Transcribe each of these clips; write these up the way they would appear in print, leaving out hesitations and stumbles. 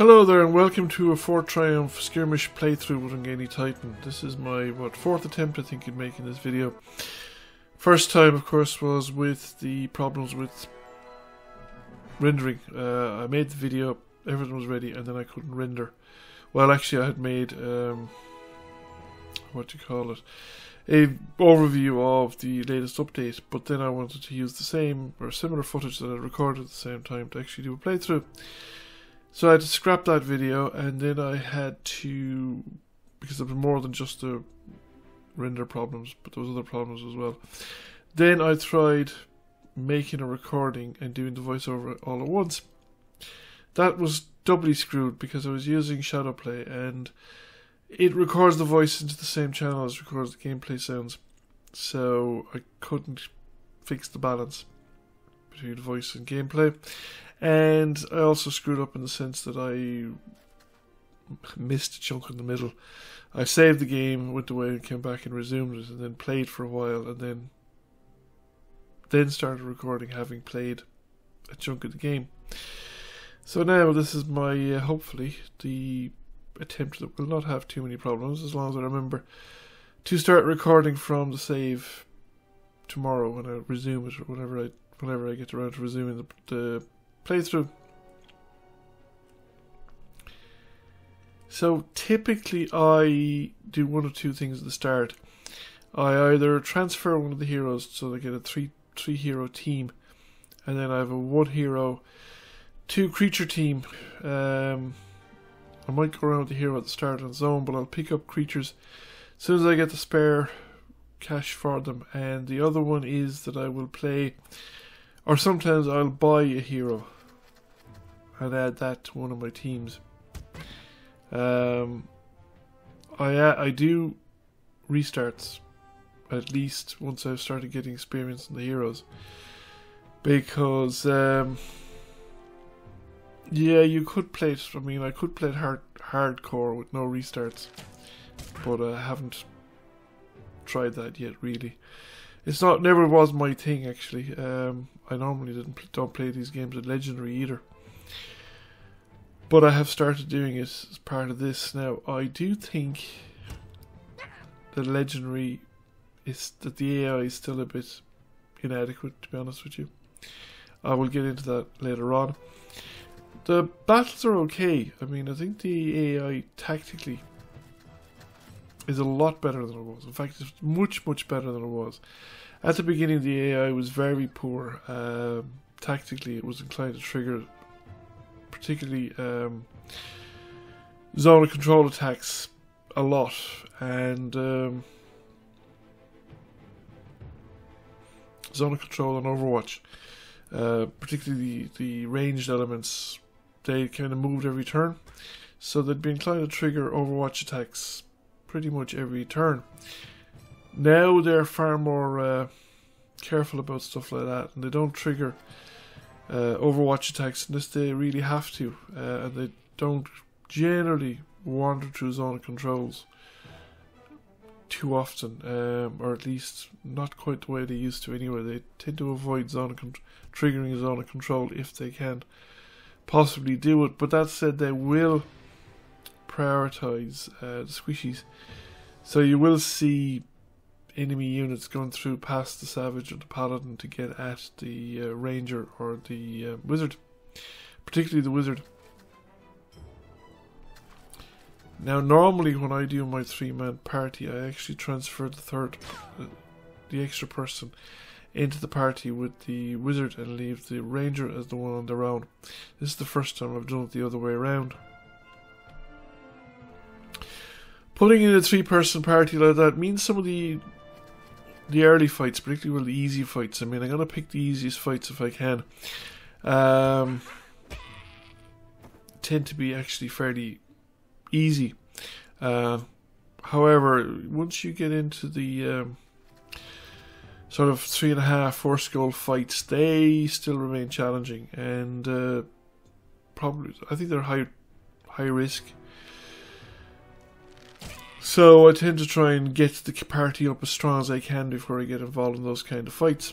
Hello there and welcome to a Fort Triumph Skirmish playthrough with Ungainly Titan. This is my, fourth attempt I think in making this video. First time of course was with the problems with rendering. I made the video, everything was ready and then I couldn't render. Well actually I had made, a overview of the latest update, but then I wanted to use the same or similar footage that I recorded at the same time to actually do a playthrough. So I had to scrap that video, and then I had to, because there was more than just the render problems, but there was other problems as well. Then I tried making a recording and doing the voiceover all at once. That was doubly screwed because I was using Shadowplay, and it records the voice into the same channel as records the gameplay sounds. So I couldn't fix the balance between voice and gameplay. And I also screwed up in the sense that I missed a chunk in the middle. I saved the game, went away and came back and resumed it, and then played for a while, and then started recording having played a chunk of the game. So now this is my, hopefully, the attempt that will not have too many problems, as long as I remember to start recording from the save tomorrow when I resume it, or whenever I get around to resuming the playthrough. So typically I do one of two things at the start. I either transfer one of the heroes so they get a three hero team, and then I have a 1 hero 2 creature team. I might go around with the hero at the start on zone, but I'll pick up creatures as soon as I get the spare cash for them. And the other one is that I will play, or sometimes I'll buy a hero and add that to one of my teams. I do restarts at least once I've started getting experience in the heroes, because yeah, you could play it. I mean, I could play it hardcore with no restarts, but I haven't tried that yet. Really, it's never was my thing actually. I normally don't play these games at Legendary either, but I have started doing it as part of this. Now, I do think that Legendary that the AI is still a bit inadequate, to be honest with you. I will get into that later on. The battles are okay. I mean, I think the AI tactically is a lot better than it was. In fact, it's much, much better than it was. At the beginning, the AI was very poor. Tactically, it was inclined to trigger particularly zone of control attacks a lot, and zone of control on Overwatch, particularly the ranged elements, they kind of moved every turn, so they'd be inclined to trigger Overwatch attacks pretty much every turn. Now they're far more careful about stuff like that, and they don't trigger Overwatch attacks unless they really have to, and they don't generally wander through zone of controls too often, or at least not quite the way they used to anyway. They tend to avoid triggering a zone of control if they can possibly do it. But that said, they will prioritize the squishies, so you will see enemy units going through past the Savage or the Paladin to get at the Ranger or the Wizard, particularly the Wizard. Now, normally when I do my 3-man party, I actually transfer the extra person into the party with the Wizard and leave the Ranger as the one on their own. This is the first time I've done it the other way around. Putting in a 3-person party like that means some of the early fights, particularly the easy fights. I mean, I'm going to pick the easiest fights if I can. Tend to be actually fairly easy. However, once you get into the sort of 3.5, 4 skull fights, they still remain challenging, and probably I think they're high risk. So I tend to try and get the party up as strong as I can before I get involved in those kind of fights.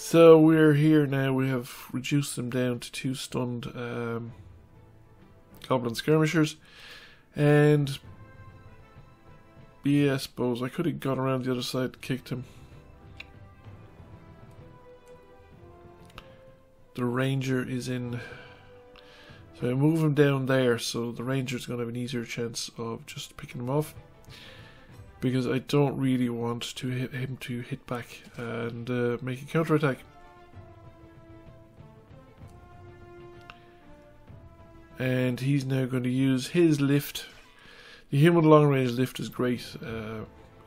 So we're here now. We have reduced them down to 2 stunned goblin skirmishers. And yeah, I suppose I could have gone around the other side and kicked him. The ranger is in, so I move him down there, so the ranger's going to have an easier chance of just picking him off, because I don't really want to hit him to hit back and make a counterattack. And he's now going to use his lift. The human long range lift is great.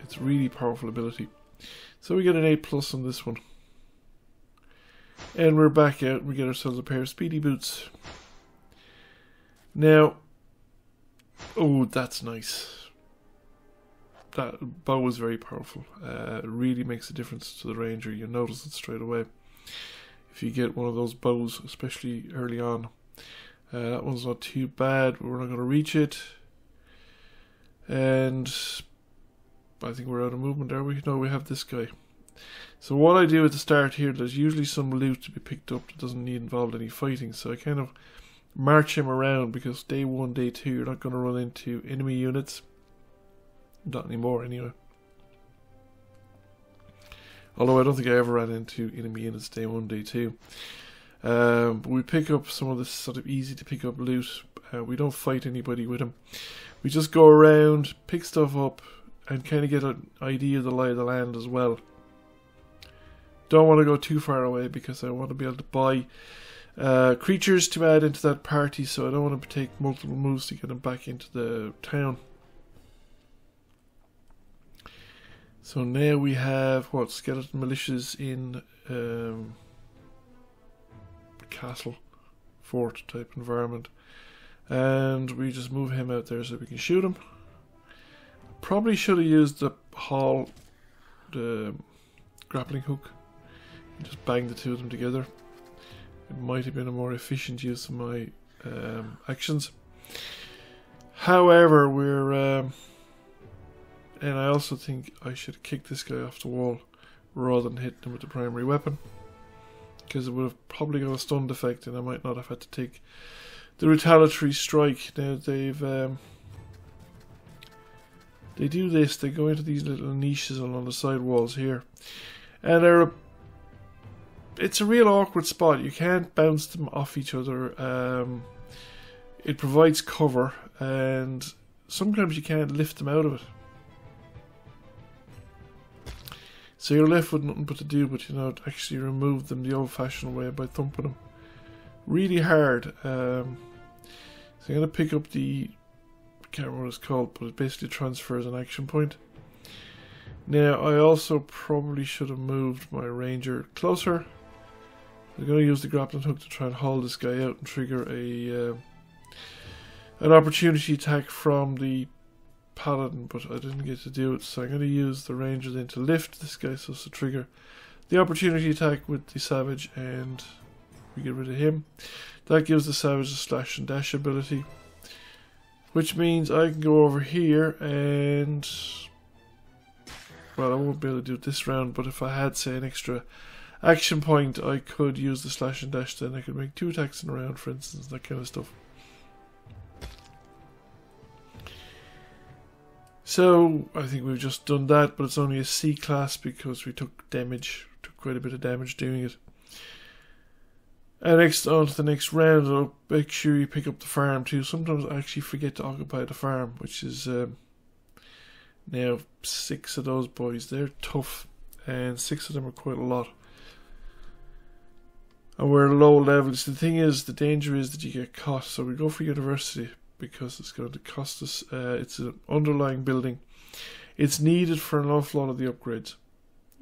It's a really powerful ability. So we get an 8+ on this one. And we're back out and we get ourselves a pair of speedy boots. Now, oh, that's nice. That bow is very powerful. It really makes a difference to the ranger. You notice it straight away. If you get one of those bows, especially early on. That one's not too bad. We're not going to reach it. And I think we're out of movement, are we? No, we have this guy. So what I do at the start here, there's usually some loot to be picked up that doesn't involve any fighting. So I kind of march him around, because day 1, day 2, you're not going to run into enemy units. Not anymore, anyway. Although I don't think I ever ran into enemy units day 1, day 2. But we pick up some of this sort of easy to pick up loot. We don't fight anybody with him. We just go around, pick stuff up, and kind of get an idea of the lie of the land as well. Don't want to go too far away, because I want to be able to buy creatures to add into that party, so I don't want to take multiple moves to get them back into the town. So now we have, what, skeleton militias in castle, fort type environment. And we just move him out there so we can shoot him. Probably should have used the grappling hook. And just bang the two of them together. It might have been a more efficient use of my actions. However, we're... and I also think I should kick this guy off the wall rather than hitting him with the primary weapon, because it would have probably got a stunned effect and I might not have had to take the retaliatory strike. Now they do this, they go into these little niches along the side walls here, and it's a real awkward spot. You can't bounce them off each other. It provides cover, and sometimes you can't lift them out of it. So you're left with nothing but to do but, actually remove them the old-fashioned way by thumping them really hard. So I'm going to pick up the... I can't remember what it's called, but it basically transfers an action point. Now, I also probably should have moved my ranger closer. I'm going to use the grappling hook to try and haul this guy out and trigger an opportunity attack from the paladin, but I didn't get to do it, so I'm going to use the ranger then to lift this guy so as to trigger the opportunity attack with the savage, and we get rid of him. That gives the savage a slash and dash ability, which means I can go over here and, well, I won't be able to do it this round, but if I had, say, an extra action point, I could use the slash and dash, then I could make 2 attacks in a round, for instance, that kind of stuff. So, I think we've just done that, but it's only a C class because we took quite a bit of damage doing it. And next, on to the next round, I'll make sure you pick up the farm too. Sometimes I actually forget to occupy the farm, which is now 6 of those boys. They're tough, and 6 of them are quite a lot. And we're low levels. The thing is, the danger is that you get caught, so we go for university, because it's going to cost us, it's an underlying building. It's needed for an awful lot of the upgrades.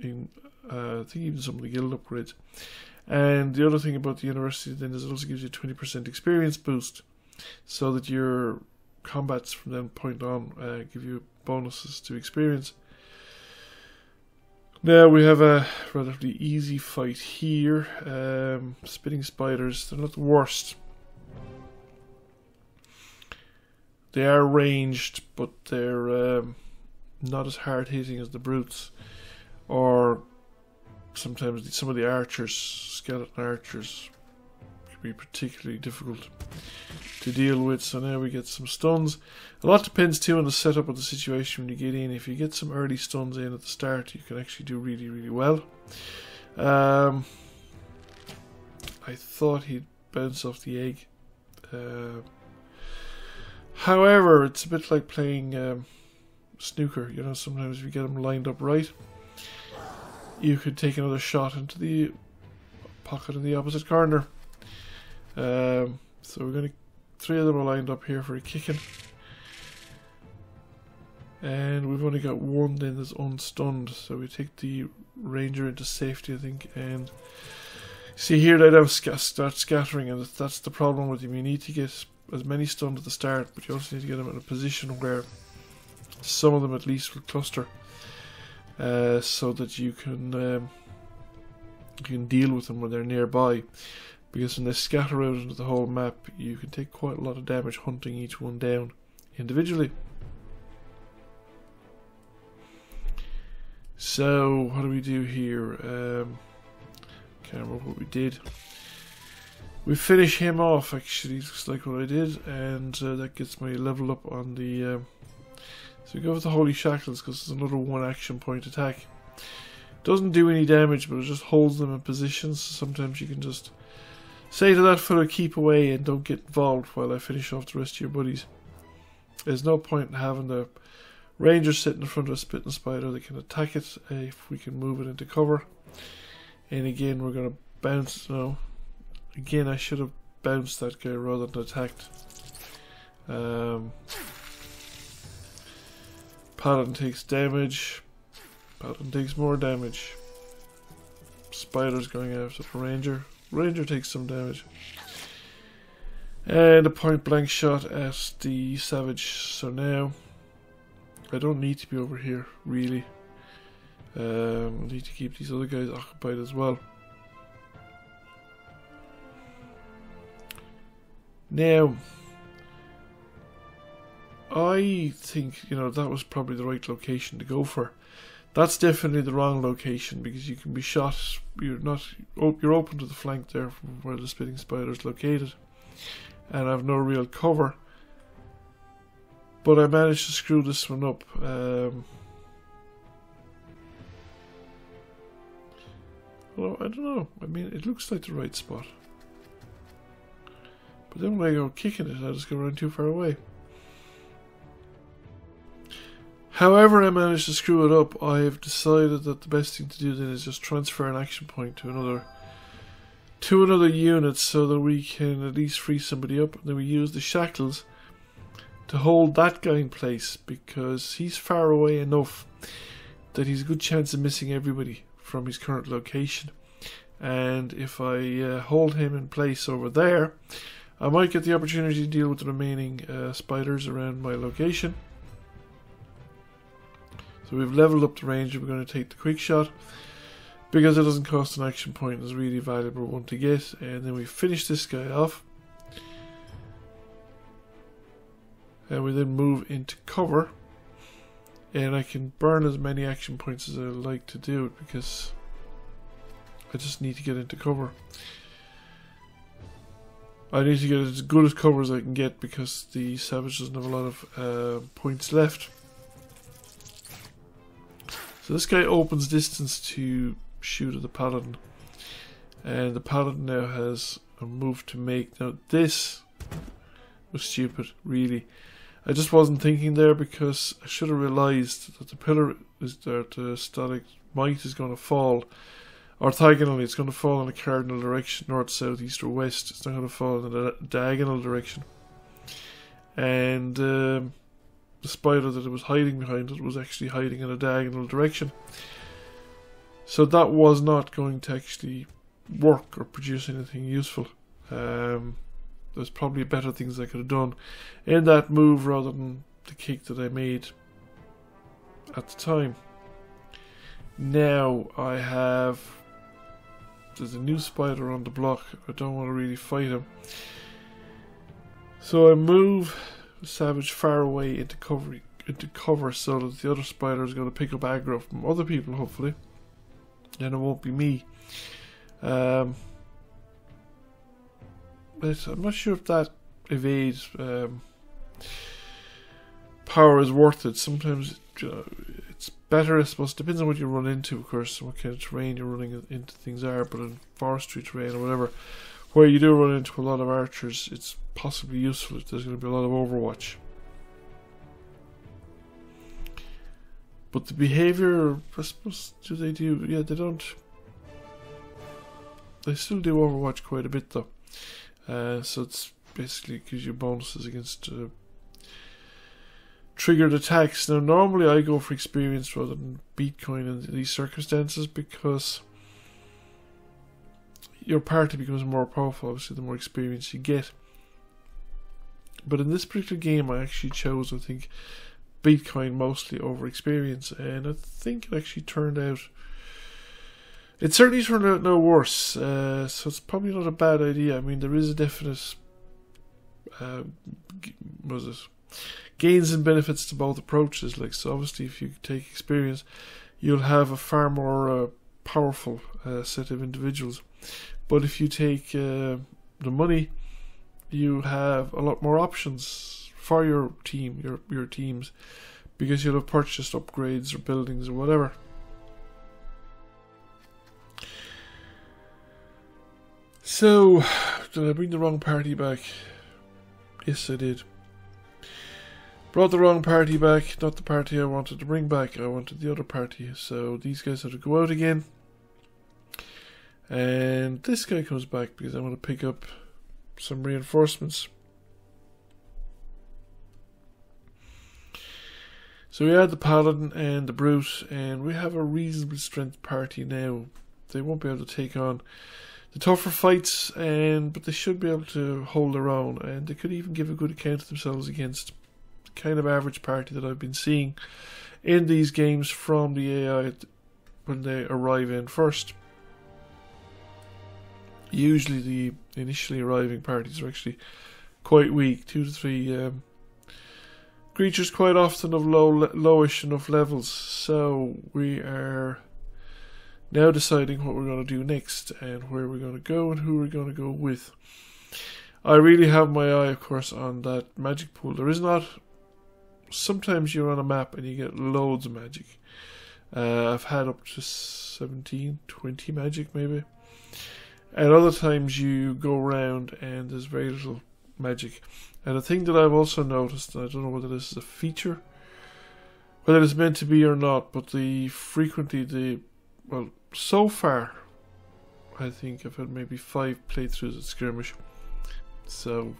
I think even some of the guild upgrades. And the other thing about the university then is it also gives you a 20% experience boost, so that your combats from that point on give you bonuses to experience. Now we have a relatively easy fight here. Spitting spiders, they're not the worst. They are ranged, but they're not as hard hitting as the brutes, or sometimes some of the archers, skeleton archers, can be particularly difficult to deal with. So now we get some stuns. A lot depends too on the setup of the situation when you get in. If you get some early stuns in at the start, you can actually do really, really well. I thought he'd bounce off the egg. However, it's a bit like playing snooker. You know, sometimes if you get them lined up right, you could take another shot into the pocket in the opposite corner. So we're going to, 3 of them are lined up here for a kicking. And we've only got 1 then that's unstunned. So we take the ranger into safety, I think. And see here they now start scattering, and that's the problem with them. You need to get as many stunned at the start, but you also need to get them in a position where some of them at least will cluster, so that you can deal with them when they're nearby. Because when they scatter out into the whole map, you can take quite a lot of damage hunting each one down individually. So what do we do here? Can't remember what we did. We finish him off, actually, looks like what I did, and that gets my level up on the... so we go with the Holy Shackles, because it's another 1 action point attack. Doesn't do any damage, but it just holds them in positions, so sometimes you can just say to that fellow, keep away and don't get involved while I finish off the rest of your buddies. There's no point in having the ranger sitting in front of a spitting spider. They can attack it if we can move it into cover. And again, we're going to bounce. No, again, I should have bounced that guy rather than attacked. Paladin takes damage. Paladin takes more damage. Spider's going after the ranger. Ranger takes some damage. And a point blank shot at the savage. So now I don't need to be over here, really. I need to keep these other guys occupied as well. Now, I think, you know, that was probably the right location to go for. That's definitely the wrong location, because you can be shot. You're open to the flank there from where the spitting spider is located, and I have no real cover. But I managed to screw this one up. Well, I don't know. I mean, it looks like the right spot. But then when I go kicking it, I just go around too far away. However I managed to screw it up, I have decided that the best thing to do then is just transfer an action point to another unit, so that we can at least free somebody up. And then we use the shackles to hold that guy in place, because he's far away enough that he's a good chance of missing everybody from his current location. And if I hold him in place over there, I might get the opportunity to deal with the remaining spiders around my location. So we've leveled up the range, and we're going to take the quick shot, because it doesn't cost an action point. It's a really valuable one to get. And then we finish this guy off, and we then move into cover, and I can burn as many action points as I like to do it, because I just need to get into cover. I need to get as good as cover as I can get, because the savage doesn't have a lot of points left. So this guy opens distance to shoot at the paladin, and the paladin now has a move to make. Now this was stupid, really. I just wasn't thinking there, because I should have realised that the pillar is there, the static might is going to fall orthogonally. It's going to fall in a cardinal direction, north, south, east or west. It's not going to fall in a diagonal direction. And the spider that it was hiding behind it was actually hiding in a diagonal direction. So that was not going to actually work or produce anything useful. There's probably better things I could have done in that move rather than the kick that I made at the time. Now I have... there's a new spider on the block. I don't want to really fight him. So I move the savage far away into cover so that the other spider is going to pick up aggro from other people, hopefully. then it won't be me. But I'm not sure if that evade power is worth it. Sometimes, you know, it's better, I suppose. Depends on what you run into, of course, and what kind of terrain you're running into things are. But in forestry terrain or whatever, where you do run into a lot of archers, it's possibly useful if there's going to be a lot of overwatch. But the behavior, I suppose, yeah, they don't. They still do overwatch quite a bit though. So it's basically gives you bonuses against triggered attacks. Now normally I go for experience rather than beat coin in these circumstances, because your party becomes more powerful, obviously, the more experience you get. But in this particular game I actually chose, I think, beat coin mostly over experience, and I think it actually turned out, it certainly turned out no worse, so it's probably not a bad idea. I mean, there is a definite gains and benefits to both approaches. Like, so obviously if you take experience, you'll have a far more powerful set of individuals, but if you take the money, you have a lot more options for your team, your teams, because you'll have purchased upgrades or buildings or whatever. So, did I bring the wrong party back? Yes, I did. Brought the wrong party back, not the party I wanted to bring back. I wanted the other party. So these guys have to go out again. And this guy comes back because I want to pick up some reinforcements. So we had the Paladin and the Brute, and we have a reasonable strength party now. They won't be able to take on the tougher fights, but they should be able to hold their own, and they could even give a good account of themselves against the kind of average party that I've been seeing in these games from the AI when they arrive in first. Usually the initially arriving parties are actually quite weak, 2 to 3 creatures, quite often of lowish enough levels. So we are now deciding what we're going to do next, and where we're going to go, and who we're going to go with. I really have my eye, of course, on that magic pool. There is not... Sometimes you're on a map and you get loads of magic. I've had up to 17, 20 magic maybe. And other times you go around and there's very little magic. And the thing that I've also noticed, and I don't know whether this is a feature, whether it's meant to be or not, but well, so far, I think I've had maybe 5 playthroughs at Skirmish. So,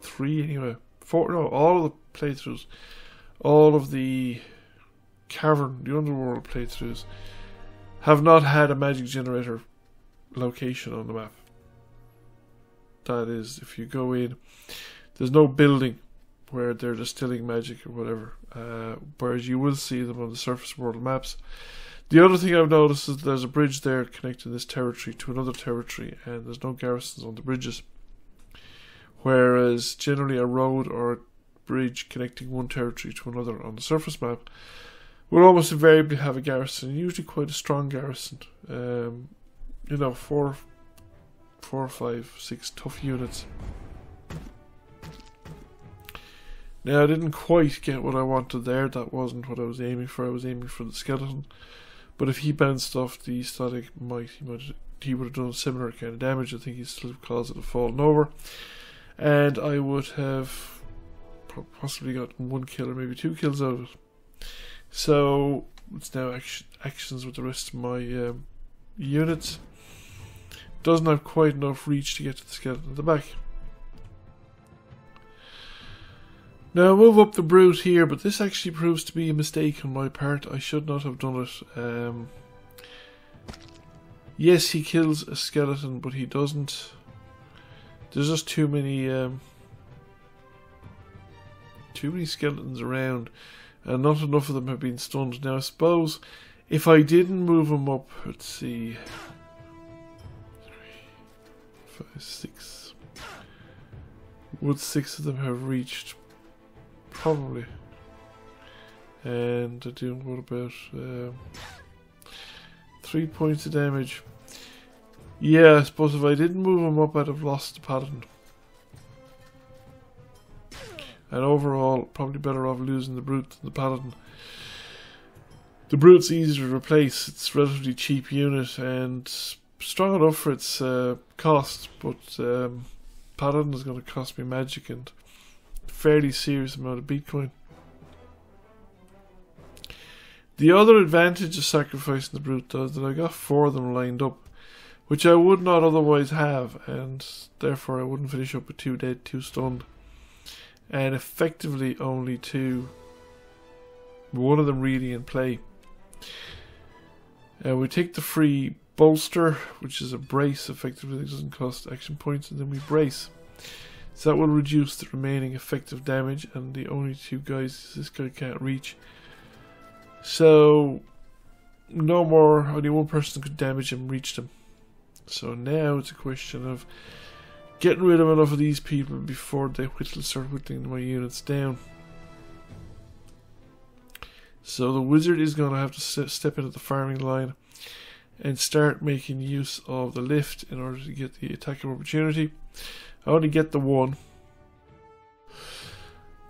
3 anyway. 4, no, all of the playthroughs, all of the cavern, the underworld playthroughs, have not had a magic generator location on the map. That is, if you go in, there's no building where they're distilling magic or whatever, whereas you will see them on the surface world maps. The other thing I've noticed is there's a bridge there connecting this territory to another territory, and there's no garrisons on the bridges. Whereas generally a road or a bridge connecting one territory to another on the surface map will almost invariably have a garrison, usually quite a strong garrison. You know, 4, 5, 6 tough units. Now, I didn't quite get what I wanted there. That wasn't what I was aiming for. I was aiming for the skeleton. But if he bounced off the static he would have done similar kind of damage. I think he'd still have caused it to fall over. And I would have possibly gotten 1 kill or maybe 2 kills out of it. So it's now actions with the rest of my units. Doesn't have quite enough reach to get to the skeleton at the back. Now I'll move up the Brute here, but this actually proves to be a mistake on my part. I should not have done it. Yes, he kills a skeleton, but he doesn't. There's just too many skeletons around, and not enough of them have been stunned. Now I suppose if I didn't move him up, let's see, 3, 5, 6, would 6 of them have reached? Probably. And I don't. What about 3 points of damage. Yeah, I suppose if I didn't move him up, I'd have lost the paladin. And overall, probably better off losing the brute than the paladin. The brute's easy to replace. It's a relatively cheap unit and strong enough for its cost, but paladin is going to cost me magic and a fairly serious amount of Bitcoin. The other advantage of sacrificing the brute though is that I got 4 of them lined up, which I would not otherwise have, and therefore I wouldn't finish up with 2 dead, 2 stunned, and effectively only 2. One of them really in play. We take the free bolster, which is a brace, effectively that doesn't cost action points, and then we brace. So that will reduce the remaining effective damage, and the only 2 guys this guy can't reach. So no more, only one person could damage him, reach them. So now it's a question of getting rid of enough of these people before they start whittling my units down. So the wizard is going to have to step into the farming line and start making use of the lift in order to get the attack of opportunity. I only get the 1.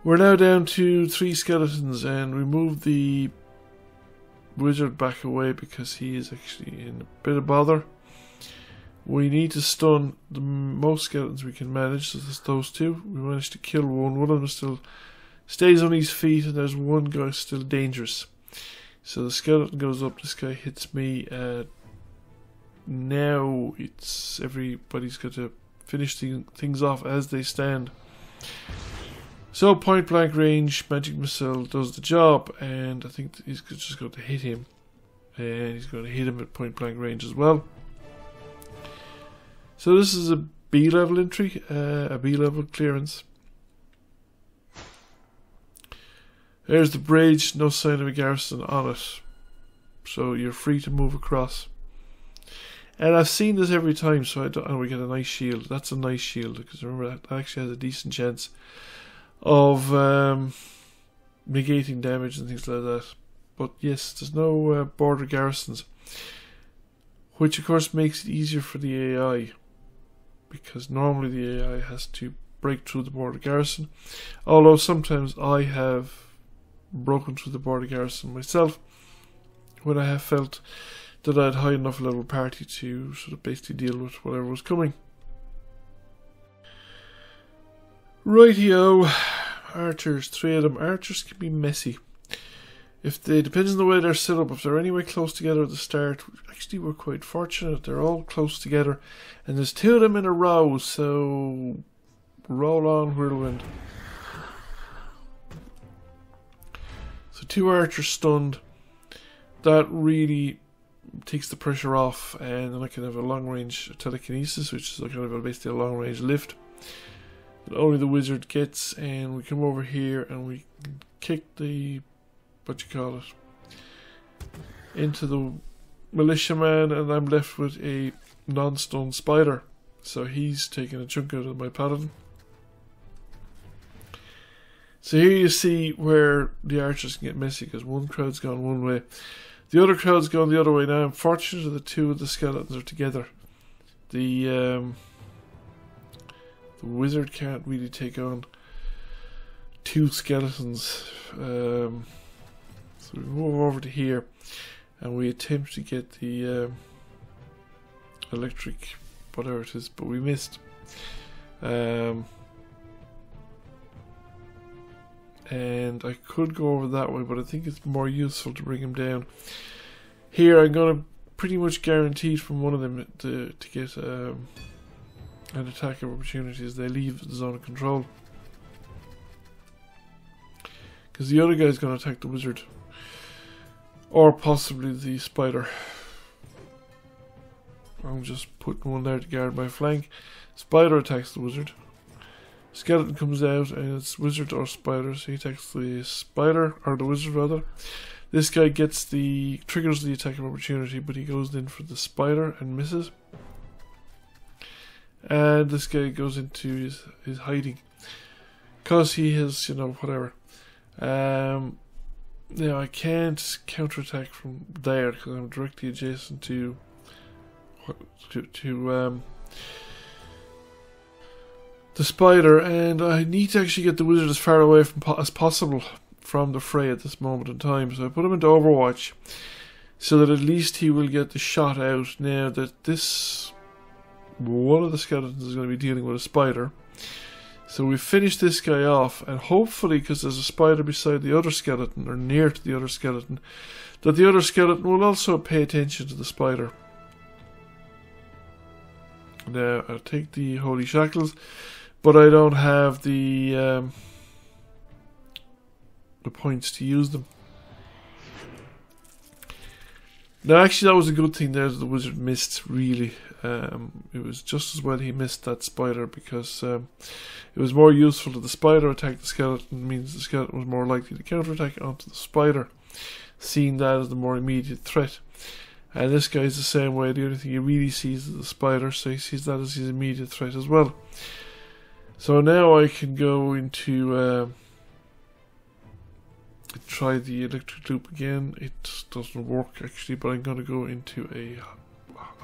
We're now down to 3 skeletons, and we move the wizard back away because he is actually in a bit of bother. We need to stun the most skeletons we can manage, so there's those 2. We managed to kill one. One of them still stays on his feet, and there's one guy still dangerous. So the skeleton goes up, this guy hits me. Now it's everybody's got to finish things off as they stand. So point blank range, magic missile does the job, and I think he's just going to hit him. And he's going to hit him at point blank range as well. So this is a B level entry, a B level clearance. There's the bridge, no sign of a garrison on it. So you're free to move across. And I've seen this every time, so we get a nice shield. That's a nice shield, because remember that actually has a decent chance of negating damage and things like that. But yes, there's no border garrisons, which of course makes it easier for the AI, because normally the AI has to break through the border garrison, although sometimes I have broken through the border garrison myself when I have felt that I had high enough level party to sort of basically deal with whatever was coming. Rightio, archers, 3 of them. Archers can be messy. If they, depends on the way they're set up, if they're anyway close together at the start, actually we're quite fortunate, they're all close together, and there's 2 of them in a row, so roll on whirlwind. So 2 archers stunned. That really takes the pressure off, and then I can have a long range telekinesis, which is kind of basically a long range lift that only the wizard gets, and we come over here and we kick the, what you call it, into the militiaman, and I'm left with a non-stun spider. So he's taking a chunk out of my paladin. So here you see where the archers can get messy, because one crowd's gone one way, the other crowd's gone the other way. Now I'm fortunate that the 2 of the skeletons are together. The wizard can't really take on 2 skeletons. So we move over to here and we attempt to get the electric whatever it is, but we missed. And I could go over that way, but I think it's more useful to bring him down. Here I'm going to pretty much guaranteed from one of them to get an attack of opportunity as they leave the zone of control. Because the other guy is going to attack the wizard. Or possibly the spider. I'm just putting one there to guard my flank. Spider attacks the wizard. Skeleton comes out and it's wizard or spider, so he attacks the spider, or the wizard rather. This guy triggers the attack of opportunity, but he goes in for the spider and misses. And this guy goes into his hiding, because he has, whatever. Now I can't counterattack from there because I'm directly adjacent to the spider, and I need to actually get the wizard as far away as possible from the fray at this moment in time. So I put him into Overwatch so that at least he will get the shot out. Now that one of the skeletons is going to be dealing with a spider, so we finish this guy off, and hopefully, because there's a spider beside the other skeleton, or near to the other skeleton, that the other skeleton will also pay attention to the spider. Now, I'll take the Holy Shackles, but I don't have the points to use them. Now, actually, that was a good thing there that the wizard missed, really. It was just as well he missed that spider, because it was more useful to the spider attack the skeleton, means the skeleton was more likely to counterattack onto the spider, seeing that as the more immediate threat. And this guy's the same way. The only thing he really sees is the spider, so he sees that as his immediate threat as well. So now I can go into try the electric loop again. It doesn't work actually, but I'm going to go into a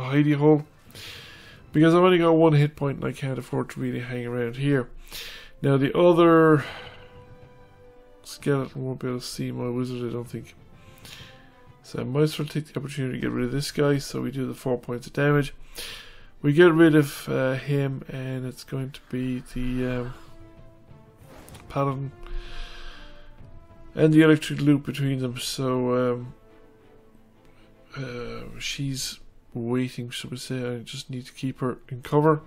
hidey hole because I've only got one hit point and I can't afford to really hang around here. Now the other skeleton won't be able to see my wizard, I don't think. So I might as well take the opportunity to get rid of this guy. So we do the 4 points of damage. We get rid of him, and it's going to be the paladin and the electric loop between them. So she's waiting, shall we say. I just need to keep her in cover.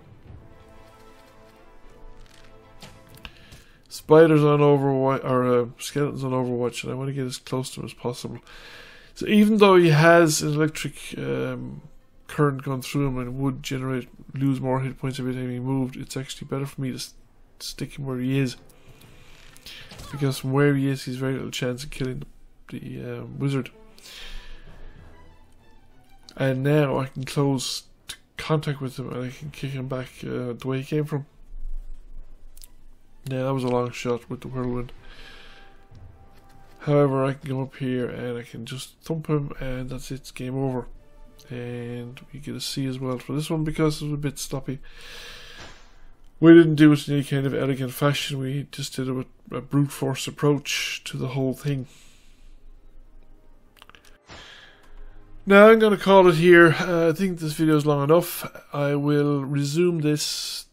Spiders on Overwatch, or skeletons on Overwatch, and I want to get as close to him as possible. So even though he has an electric current going through him and would lose more hit points every time he moved, it's actually better for me to stick him where he is, because from where he is, he's very little chance of killing the wizard. And now I can close contact with him and I can kick him back the way he came from. Now that was a long shot with the whirlwind. However, I can come up here and I can just thump him, and that's it, it's game over. And we get a C as well for this one because it was a bit sloppy. We didn't do it in any kind of elegant fashion, we just did it with a brute force approach to the whole thing. Now I'm going to call it here. I think this video is long enough. I will resume this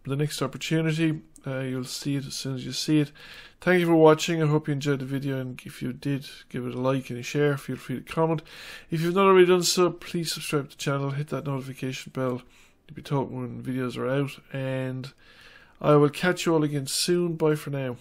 the next opportunity. You'll see it as soon as you see it. Thank you for watching. I hope you enjoyed the video, and if you did, give it a like and a share. Feel free to comment. If you've not already done so, please subscribe to the channel, hit that notification bell to be told when videos are out, and I will catch you all again soon. Bye for now.